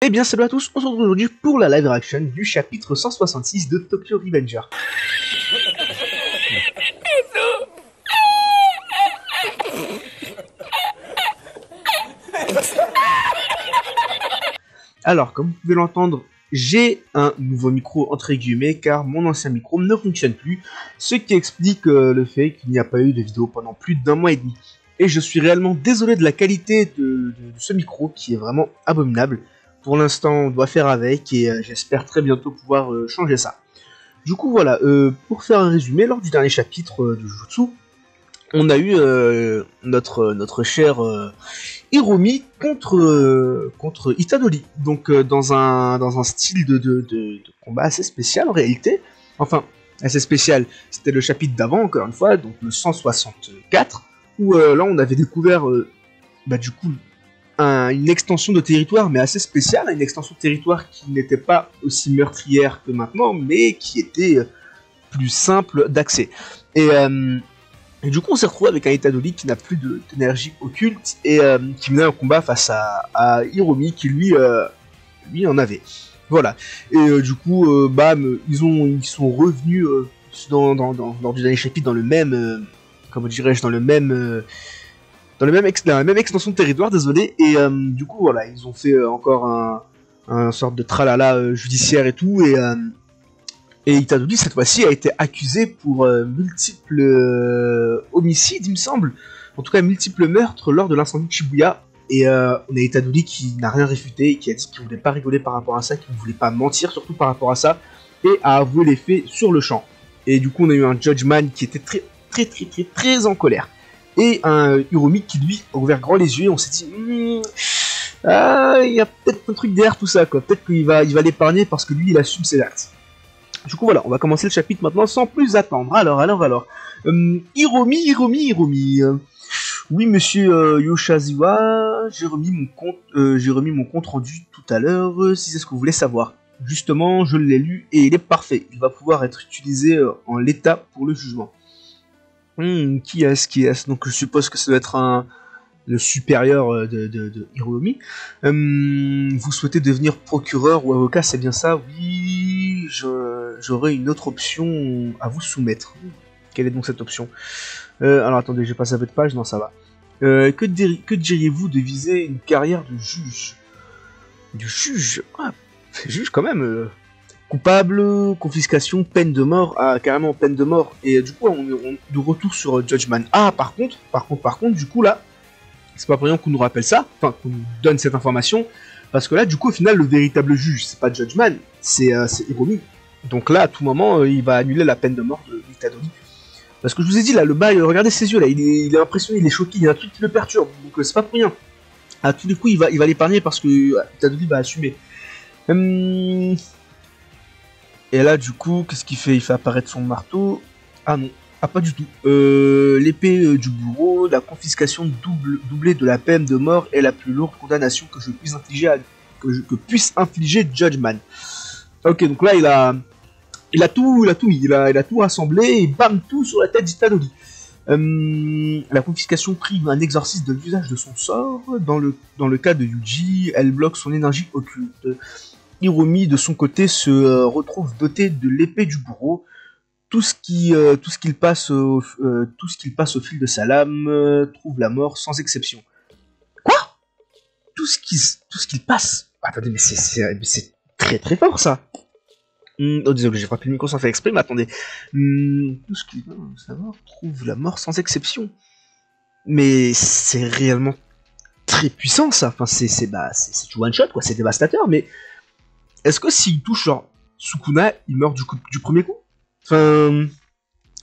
Eh bien salut à tous, on se retrouve aujourd'hui pour la live reaction du chapitre 166 de Tokyo Revenger. Alors, comme vous pouvez l'entendre, j'ai un nouveau micro entre guillemets car mon ancien micro ne fonctionne plus, ce qui explique le fait qu'il n'y a pas eu de vidéo pendant plus d'un mois et demi. Et je suis réellement désolé de la qualité de ce micro qui est vraiment abominable. Pour l'instant, on doit faire avec et j'espère très bientôt pouvoir changer ça. Du coup, voilà, pour faire un résumé, lors du dernier chapitre de Jujutsu, on a eu notre cher Hiromi contre Itadori. Donc dans un style de combat assez spécial en réalité. Enfin, assez spécial. C'était le chapitre d'avant, encore une fois, donc le 164, où là on avait découvert du coup une extension de territoire, mais assez spéciale, une extension de territoire qui n'était pas aussi meurtrière que maintenant, mais qui était plus simple d'accès. Et du coup, on s'est retrouvé avec un Itadori qui n'a plus d'énergie occulte et qui menait un combat face à Hiromi qui lui en avait. Voilà. Et du coup, bam, ils sont revenus lors du dernier chapitre dans le même, comment dirais-je, dans la même extension de territoire, désolé. Et du coup, voilà, ils ont fait encore un sorte de tralala judiciaire et tout. Et Itadori, cette fois-ci, a été accusé pour multiples homicides, il me semble. En tout cas, multiples meurtres lors de l'incendie de Shibuya. Et on a Itadori qui n'a rien réfuté, et qui a dit qu'il ne voulait pas rigoler par rapport à ça, qu'il ne voulait pas mentir, surtout par rapport à ça, et a avoué les faits sur le champ. Et du coup, on a eu un Judgman qui était très en colère. Et un Hiromi qui, lui, a ouvert grand les yeux, et on s'est dit... il y a peut-être un truc derrière tout ça, quoi. Peut-être qu'il va l'épargner parce que lui, il assume ses actes. Du coup voilà, on va commencer le chapitre maintenant sans plus attendre. Alors. Hiromi. Oui, monsieur Yoshaziwa, j'ai remis mon compte rendu tout à l'heure, si c'est ce que vous voulez savoir. Justement, je l'ai lu et il est parfait. Il va pouvoir être utilisé en l'état pour le jugement. Qui est-ce? Donc je suppose que ça doit être le supérieur de Hiromi. Vous souhaitez devenir procureur ou avocat, c'est bien ça? Oui, j'aurai une autre option à vous soumettre. Quelle est donc cette option? Alors attendez, j'ai passé à votre page, non ça va. Que diriez-vous de viser une carrière de juge? Du juge? Ah, juge quand même. Coupable, confiscation, peine de mort. Ah, carrément peine de mort. Et du coup, on de retour sur Judgman. Ah, par contre, du coup là, c'est pas pour rien qu'on nous rappelle ça, enfin qu'on nous donne cette information, parce que là, du coup, au final, le véritable juge, c'est pas Judgman, c'est Hiromi. Donc là, à tout moment, il va annuler la peine de mort de Itadori. Parce que je vous ai dit, là, le bail, regardez ses yeux, là, il est impressionné, il est choqué, il y a un truc qui le perturbe, donc c'est pas pour rien. À tous les coups, il va l'épargner parce que Itadori va assumer. Et là, du coup, qu'est-ce qu'il fait? Il fait apparaître son marteau. Ah non. Ah, pas du tout. L'épée du bourreau, la confiscation doublée de la peine de mort est la plus lourde condamnation que je puisse infliger que puisse infliger Judgman. Ok, donc là il a tout mis, il a tout rassemblé et bam, tout sur la tête d'Itadori. La confiscation prive un exorciste de l'usage de son sort. Dans le cas de Yuji, elle bloque son énergie occulte. Hiromi, de son côté, se retrouve doté de l'épée du bourreau. Tout ce qu'il passe au fil de sa lame trouve la mort sans exception. Quoi? Tout ce qu'il passe? Attendez, mais c'est très fort ça. Oh désolé, j'ai frappé le micro sans faire exprès, mais attendez. Tout ce qu'il trouve la mort sans exception. Mais c'est réellement très puissant ça. Enfin c'est du one shot quoi, c'est dévastateur. Mais est-ce que s'il touche genre Sukuna, il meurt du premier coup? Enfin,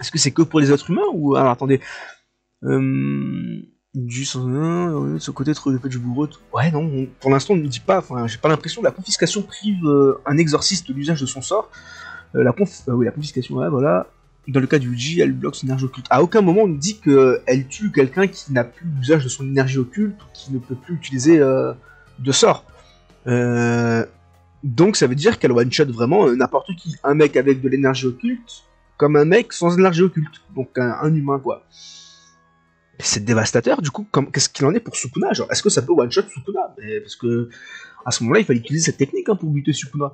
est-ce que c'est que pour les êtres humains ou... Alors attendez. Du ce côté trop du bourreau. Ouais non, pour l'instant on ne dit pas, enfin j'ai pas l'impression. La confiscation prive un exorciste de l'usage de son sort. Oui, la confiscation, ouais, voilà. Dans le cas du Uji, elle bloque son énergie occulte. À aucun moment on nous dit qu'elle tue quelqu'un qui n'a plus l'usage de son énergie occulte ou qui ne peut plus utiliser de sort. Donc ça veut dire qu'elle one-shot vraiment n'importe qui. Un mec avec de l'énergie occulte, comme un mec sans énergie occulte. Donc un humain quoi. c'est dévastateur, du coup, qu'est-ce qu'il en est pour Sukuna? Genre, est-ce que ça peut one-shot Sukuna? Mais parce que, à ce moment-là, il fallait utiliser cette technique hein, pour buter Sukuna.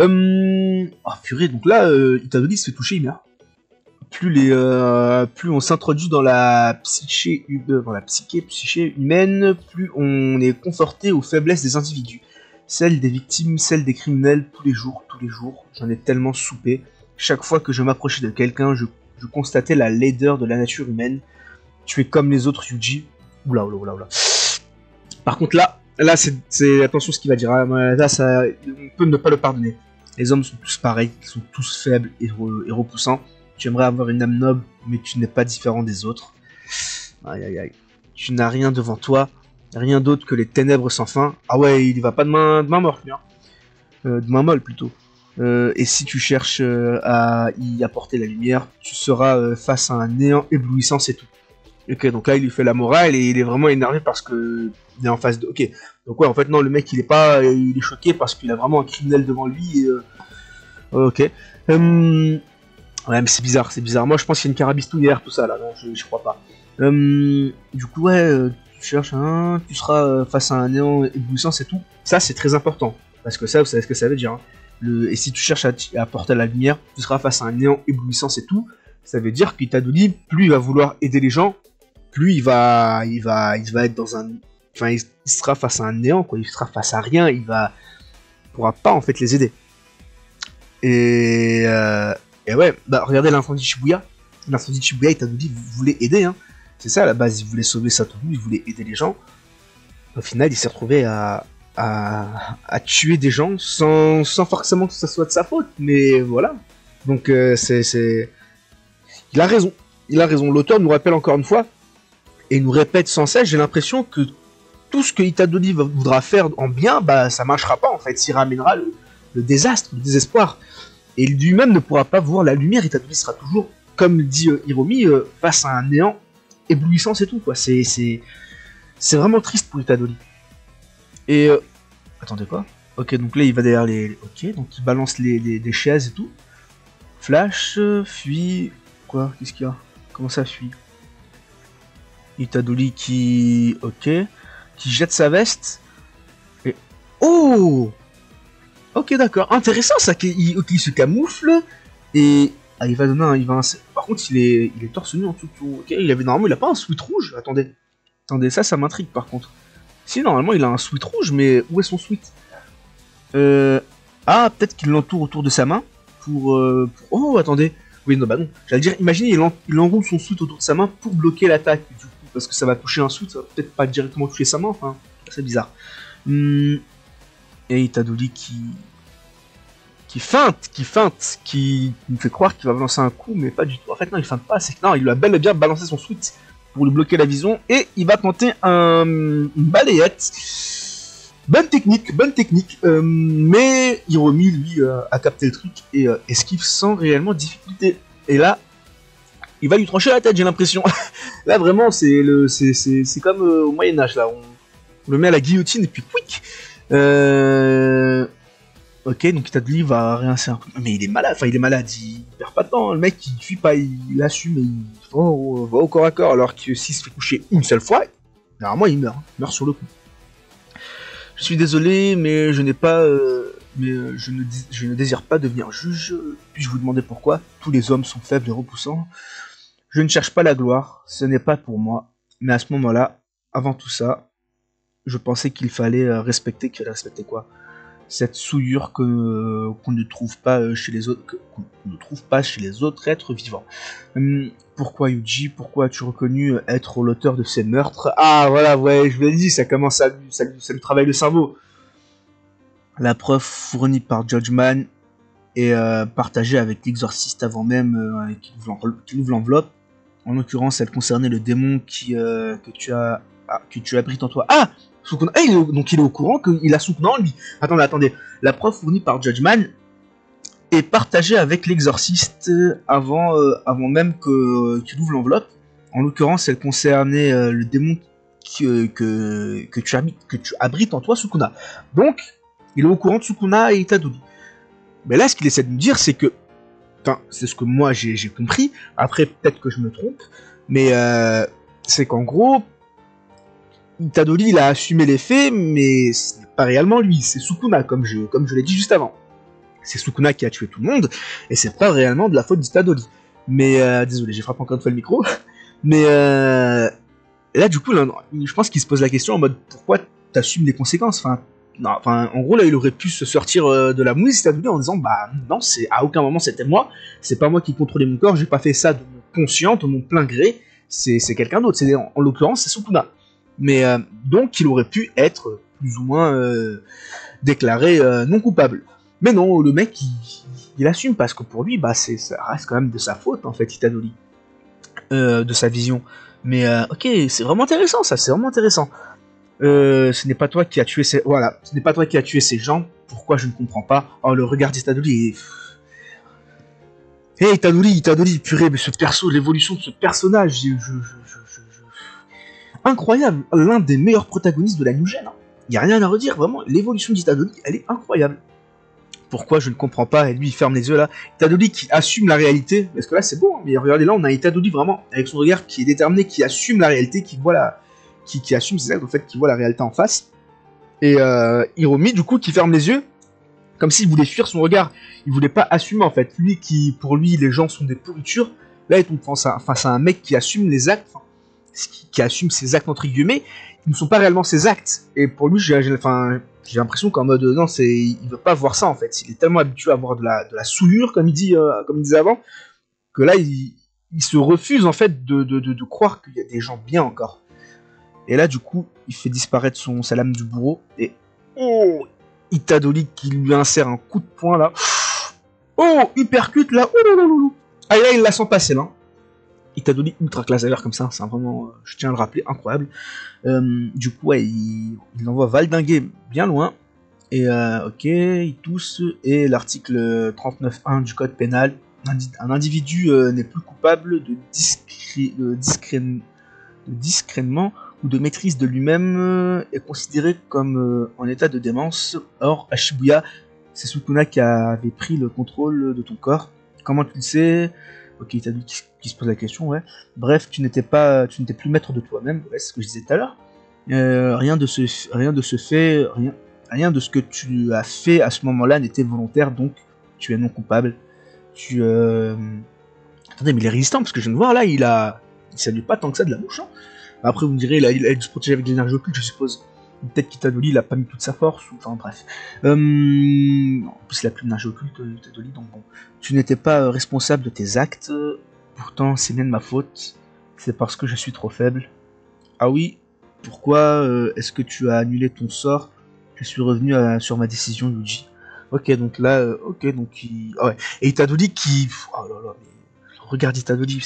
Oh, purée, donc là, Itadori se fait toucher, il meurt. Plus on s'introduit dans la psyché, psyché humaine, plus on est conforté aux faiblesses des individus. Celles des victimes, celles des criminels, tous les jours, j'en ai tellement soupé. Chaque fois que je m'approchais de quelqu'un, je constatais la laideur de la nature humaine. Tu es comme les autres, Yuji. Oula. Par contre là c'est attention ce qu'il va dire. Là, ça, on peut ne pas le pardonner. Les hommes sont tous pareils, ils sont tous faibles et repoussants. Tu aimerais avoir une âme noble, mais tu n'es pas différent des autres. Aïe. Tu n'as rien devant toi, rien d'autre que les ténèbres sans fin. Ah ouais, il va pas de main morte, lui. Hein. De main molle, plutôt. Et si tu cherches à y apporter la lumière, tu seras face à un néant éblouissant, c'est tout. Ok, donc là, il lui fait la morale et il est vraiment énervé parce que il est en face de... Ok, donc ouais, en fait, non, le mec, il est choqué parce qu'il a vraiment un criminel devant lui et... Ok. Ouais, mais c'est bizarre. Moi, je pense qu'il y a une carabistouille derrière tout ça, là. Non, je crois pas. Du coup, ouais, tu cherches un... Tu seras face à un néant éblouissant, c'est tout. Ça, c'est très important. Parce que ça, vous savez ce que ça veut dire. Hein. Et si tu cherches à apporter la lumière, tu seras face à un néant éblouissant, c'est tout. Ça veut dire qu'Itadori, plus il va vouloir aider les gens, plus il va être dans un... Enfin, il sera face à un néant, quoi. Il sera face à rien, il pourra pas, en fait, les aider. Et ouais, bah regardez l'incendie de Shibuya. L'incendie de Shibuya, Itadori voulait aider, hein. C'est ça à la base, il voulait sauver Satoru, il voulait aider les gens. Au final, il s'est retrouvé à tuer des gens sans forcément que ça soit de sa faute, mais voilà. Donc il a raison. L'auteur nous rappelle encore une fois, et nous répète sans cesse, j'ai l'impression que tout ce que Itadori voudra faire en bien, bah ça marchera pas en fait, s'il ramènera le désastre, le désespoir. Et lui-même ne pourra pas voir la lumière, Itadori sera toujours, comme dit Hiromi, face à un néant éblouissant, c'est tout quoi. C'est vraiment triste pour Itadori. Et attendez quoi? Ok, donc là il va derrière les... Ok, donc il balance les chaises et tout. Flash, fuit... Quoi? Qu'est-ce qu'il y a? Comment ça fuit? Itadori qui... Ok. Qui jette sa veste. Et... Oh! Ok, d'accord. Intéressant ça, qu'il se camoufle. Et... Ah, il va donner un... Par contre, il est torse nu en tout. Ok, normalement, il a pas un sweat rouge. Attendez, ça m'intrigue par contre. Si, normalement, il a un sweat rouge, mais où est son sweat? Ah, peut-être qu'il l'entoure autour de sa main. Pour... Oh, attendez. Oui, non, bah non. J'allais dire, imaginez, il enroule son sweat autour de sa main pour bloquer l'attaque. Du coup, parce que ça va toucher un sweat, ça va peut-être pas directement toucher sa main. Enfin, c'est bizarre. Et Itadori qui feinte, qui nous fait croire qu'il va balancer un coup, mais pas du tout. En fait, non, il feinte pas. C'est que non, il lui a bel et bien balancé son sweat pour lui bloquer la vision. Et il va tenter une balayette. Bonne technique, mais Hiromi, lui, a capté le truc et esquive sans réellement difficulté. Et là, il va lui trancher la tête, j'ai l'impression. Là, vraiment, c'est comme au Moyen-Âge, là. On le met à la guillotine et puis quick. Ok, donc Itadori va réinsérer un coup. Mais il est malade, il perd pas de temps. Le mec, il fuit pas, il assume et il va au corps à corps. Alors que s'il se fait coucher une seule fois, normalement, il meurt sur le coup. Je suis désolé, mais je ne désire pas devenir juge. Puis-je vous demander pourquoi? Tous les hommes sont faibles et repoussants. Je ne cherche pas la gloire, ce n'est pas pour moi. Mais à ce moment-là, avant tout ça, je pensais qu'il fallait respecter quoi? Cette souillure qu'on ne trouve pas chez les autres, êtres vivants. Pourquoi Yuji? Pourquoi as-tu reconnu être l'auteur de ces meurtres? Ah voilà, ouais, je vous l'ai dit, ça commence ça lui travaille le cerveau. La preuve fournie par Judgman et partagée avec l'exorciste avant même qu'il ouvre l'enveloppe. En l'occurrence, elle concernait le démon que tu abrites en toi. Ah, Sukuna, donc il est au courant qu'il a Sukuna en lui. Attendez. La preuve fournie par Judgman est partagée avec l'exorciste avant même qu'il ouvre l'enveloppe. En l'occurrence, elle concernait le démon que tu abrites en toi, Sukuna. Donc, il est au courant de Sukuna et Itadori. Mais là, ce qu'il essaie de nous dire, c'est que... Enfin, c'est ce que moi j'ai compris. Après, peut-être que je me trompe. Mais c'est qu'en gros, Itadori, il a assumé les faits, mais ce n'est pas réellement lui, c'est Sukuna, comme je l'ai dit juste avant. C'est Sukuna qui a tué tout le monde, et c'est pas réellement de la faute d'Itadori. Mais, désolé, j'ai frappé encore une fois le micro. Mais, là, du coup, là, je pense qu'il se pose la question en mode, pourquoi t'assumes les conséquences? Enfin, en gros, là, il aurait pu se sortir de la mouise, Itadori, en disant, bah, non, à aucun moment c'était moi, c'est pas moi qui contrôlais mon corps, j'ai pas fait ça de mon conscient, de mon plein gré, c'est quelqu'un d'autre, en l'occurrence, c'est Sukuna. Mais, donc, il aurait pu être plus ou moins déclaré non coupable. Mais non, le mec, il assume, parce que pour lui, bah, ça reste quand même de sa faute, en fait, Itadori. De sa vision. Mais, ok, c'est vraiment intéressant, ça, c'est vraiment intéressant. Ce n'est pas toi qui as tué ces... Voilà, ce n'est pas toi qui as tué ces gens, pourquoi je ne comprends pas. Oh, le regard d'Itadori est... Hey, Itadori, purée, mais ce perso, l'évolution de ce personnage, incroyable, l'un des meilleurs protagonistes de la New Gen. Hein. Y a rien à redire, vraiment, l'évolution d'Itadori, elle est incroyable. Pourquoi je ne comprends pas, et lui il ferme les yeux là. Itadori qui assume la réalité, parce que là c'est bon, mais regardez là on a Itadori vraiment avec son regard qui est déterminé, qui assume la réalité, qui voit la... qui assume ses actes, en fait, qui voit la réalité en face. Et Hiromi du coup qui ferme les yeux, comme s'il voulait fuir son regard, il voulait pas assumer en fait. Lui qui, pour lui les gens sont des pourritures, là il tombe face à un mec qui assume les actes, qui assume ses actes entre guillemets, qui ne sont pas réellement ses actes. Et pour lui j'ai l'impression qu'en mode non, il veut pas voir ça en fait. Il est tellement habitué à avoir de la souillure comme il disait avant, que là il se refuse en fait de croire qu'il y a des gens bien encore. Et là du coup il fait disparaître sa lame du bourreau et oh, Itadori qui lui insère un coup de poing là. Oh, hypercute là. Oh là là là. Ah et là il la sent passer là. Itadori ultra classe d'ailleurs comme ça, c'est vraiment, je tiens à le rappeler, incroyable. Du coup, ouais, il envoie valdinguer bien loin. Et ok, il tousse. Et l'article 39.1 du code pénal, un individu n'est plus coupable de discrètement ou de maîtrise de lui-même est considéré comme en état de démence. Or, à Shibuya, c'est Sukuna qui avait pris le contrôle de ton corps. Comment tu le sais? Ok, il t'a dit qui se pose la question, ouais. Bref, tu n'étais plus maître de toi-même, ouais, c'est ce que je disais tout à l'heure. Rien de ce que tu as fait à ce moment-là n'était volontaire, donc tu es non coupable. Attendez, mais il est résistant, parce que je viens de voir là, il s'annule pas tant que ça de la mouche. Hein. Après, vous me direz, il a dû se protéger avec l'énergie occulte, je suppose. Peut-être qu'Itadori, il a pas mis toute sa force, ou... enfin bref. En plus, il a plus d'énergie occulte, Itadori, donc bon. Tu n'étais pas responsable de tes actes, pourtant c'est bien de ma faute, c'est parce que je suis trop faible. Ah oui, pourquoi est-ce que tu as annulé ton sort? Je suis revenu sur ma décision, Yuji. Ok, donc là, ok, donc il... Ah ouais. Et Itadori qui... Oh là là, mais... Regarde Itadori,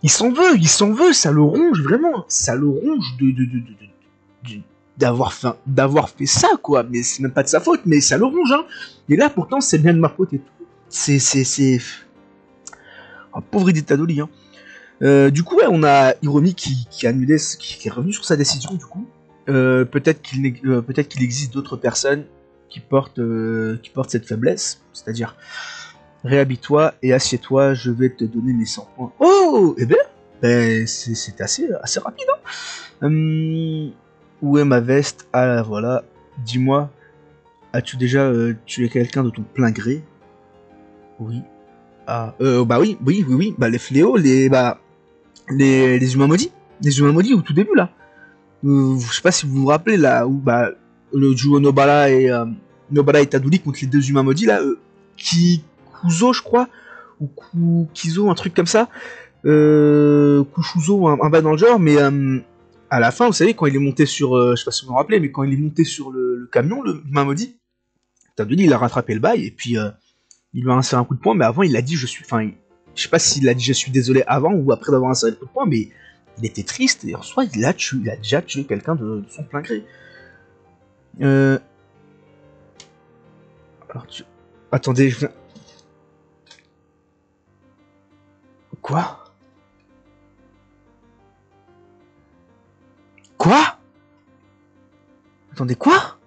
il s'en veut, ça le ronge, vraiment, ça le ronge d'avoir fait ça, quoi, mais c'est même pas de sa faute, mais ça le ronge, hein, et là, pourtant, c'est bien de ma faute et tout, oh, pauvre Itadori, hein. Du coup, ouais, on a Hiromi qui a annulé, qui est revenu sur sa décision, du coup, peut-être qu'il existe d'autres personnes qui portent cette faiblesse, c'est-à-dire... Réhabille-toi et assieds-toi, je vais te donner mes 100 points. Oh, eh ben c'est assez rapide. Hein. Où est ma veste? Ah, voilà. Dis-moi, as-tu déjà tué quelqu'un de ton plein gré? Oui. Ah, bah oui. Bah les fléaux, les humains maudits. Les humains maudits au tout début, là. Je sais pas si vous vous rappelez, là, où bah, le duo Nobara et Tadori contre les deux humains maudits, là, Kuzo, je crois, ou Kizo, un truc comme ça, Kushuzo, un bas dans le genre, mais à la fin, vous savez, quand il est monté sur, je sais pas si vous vous rappelez, mais quand il est monté sur le camion, le humain maudit, Tadori, il a rattrapé le bail, et puis il lui a inséré un coup de poing, mais avant, il a dit, je sais pas s'il a dit je suis désolé avant ou après d'avoir inséré le coup de poing, mais il était triste, et en soi, il a déjà tué quelqu'un de son plein gré. Alors, attendez, je viens... Quoi? Attendez, quoi?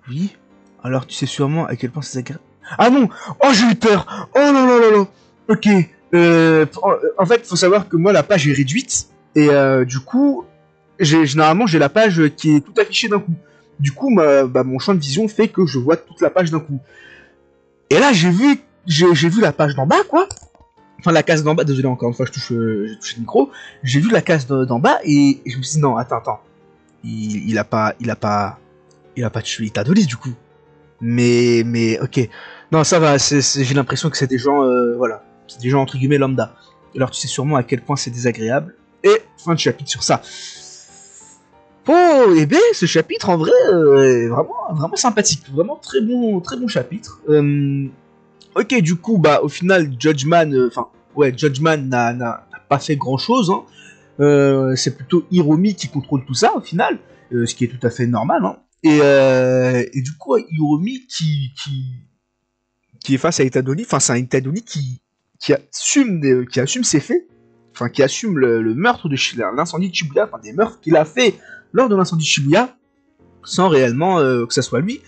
Oui. Alors tu sais sûrement à quel point c'est agréable. Ah non! Oh, j'ai eu peur! Oh non, non, non, non! Ok, En fait, faut savoir que moi, la page est réduite. Et du coup, généralement, j'ai la page qui est tout affichée d'un coup. Du coup, mon champ de vision fait que je vois toute la page d'un coup. Et là, j'ai vu la page d'en bas, quoi. Enfin, la case d'en bas, désolé, encore une fois, j'ai touché le micro. J'ai vu la case d'en bas et je me suis dit, non, attends. Il a pas tué Itadori, du coup. Mais, ok. Non, ça va, j'ai l'impression que c'est des gens, voilà. C'est des gens, entre guillemets, lambda. Alors, tu sais sûrement à quel point c'est désagréable. Et, fin de chapitre sur ça. Oh, et bien, ce chapitre, en vrai, est vraiment sympathique. Vraiment très bon chapitre. Ok, du coup, au final, Judgman, Judgman n'a pas fait grand chose. Hein. C'est plutôt Hiromi qui contrôle tout ça, au final, ce qui est tout à fait normal. Hein. Et du coup, Hiromi qui est face à Itadori, enfin, c'est un Itadori qui assume ses faits, enfin, qui assume le meurtre de l'incendie de Shibuya, enfin, des meurtres qu'il a fait lors de l'incendie de Shibuya, sans réellement que ça soit lui.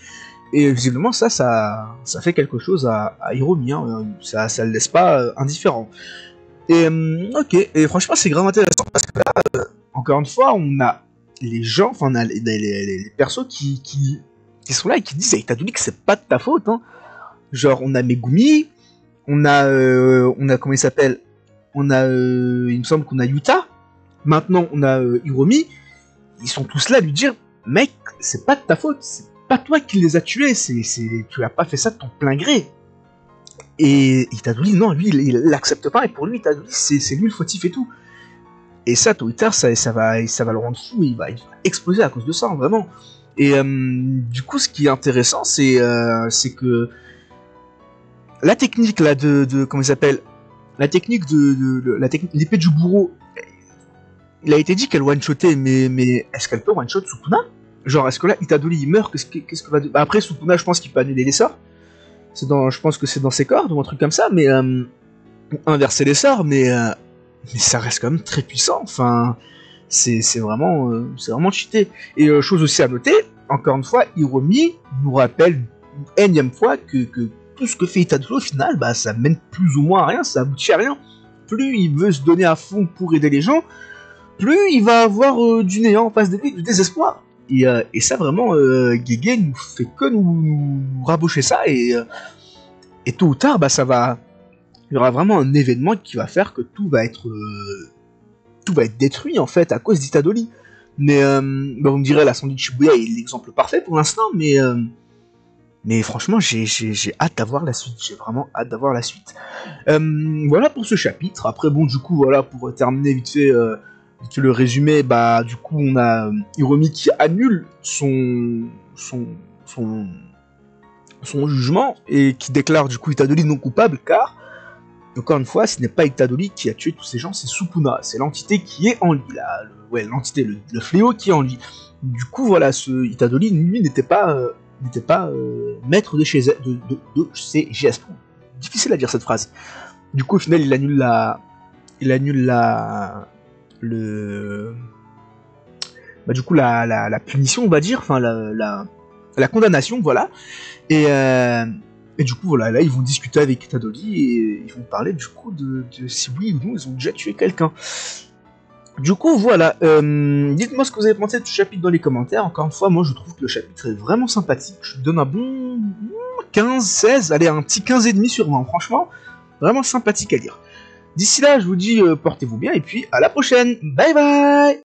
Et visiblement, ça fait quelque chose à Hiromi, hein. Ça le laisse pas indifférent. Et ok, et franchement, c'est grave intéressant parce que là, encore une fois, on a les gens, enfin, on a les persos qui sont là et qui disent à Itadori que c'est pas de ta faute, hein. Genre, on a Megumi, on a comment il s'appelle, il me semble qu'on a Yuta. Maintenant, on a Hiromi. Ils sont tous là à lui dire, mec, c'est pas de ta faute, c'est pas toi qui les as tués, tu as pas fait ça de ton plein gré. Et Itadori, non, lui, il l'accepte pas, et pour lui, Itadori, c'est lui le fautif et tout. Et ça, tôt ou tard, ça va le rendre fou, il va exploser à cause de ça, hein, vraiment. Et du coup, ce qui est intéressant, c'est que la technique là comment il s'appelle, la technique l'épée du bourreau, il a été dit qu'elle one-shotait, mais est-ce qu'elle peut one-shot Sukuna? Genre, est-ce que là, Itadori il meurt, qu'est-ce que va... après, Sukuna, je pense qu'il peut annuler les sorts. Je pense que c'est dans ses cordes ou un truc comme ça, mais inverser les sorts, mais ça reste quand même très puissant. Enfin, c'est vraiment cheaté. Et chose aussi à noter, encore une fois, Hiromi nous rappelle une énième fois que tout ce que fait Itadori au final, ça mène plus ou moins à rien, ça aboutit à rien. Plus il veut se donner à fond pour aider les gens, plus il va avoir du néant en face de lui, du désespoir. Et ça vraiment, Gege nous fait que nous rabocher ça, et tôt ou tard, il y aura vraiment un événement qui va faire que tout va être détruit en fait à cause d'Itadori. Mais vous me direz, l'incendie de Shibuya est l'exemple parfait pour l'instant, mais franchement, j'ai hâte d'avoir la suite. J'ai vraiment hâte d'avoir la suite. Voilà pour ce chapitre. Après, bon, du coup, voilà, pour terminer vite fait le résumé, du coup, on a Hiromi qui annule son jugement et qui déclare du coup Itadori non coupable, car, encore une fois, ce n'est pas Itadori qui a tué tous ces gens, c'est Sukuna. C'est l'entité qui est en lui, l'entité, le fléau qui est en lui. Du coup, voilà, ce Itadori, lui, n'était pas maître de chez GS. Difficile à dire cette phrase. Du coup, au final, il annule la punition, on va dire, enfin la condamnation, voilà. Et du coup, voilà, là, ils vont discuter avec Itadori et ils vont parler du coup de si oui ou non ils ont déjà tué quelqu'un. Du coup, voilà, dites-moi ce que vous avez pensé de ce chapitre dans les commentaires. Encore une fois, moi je trouve que le chapitre est vraiment sympathique. Je donne un bon 15, 16, allez, un petit 15,5 sur 20, franchement, vraiment sympathique à lire. D'ici là, je vous dis portez-vous bien et puis à la prochaine. Bye bye.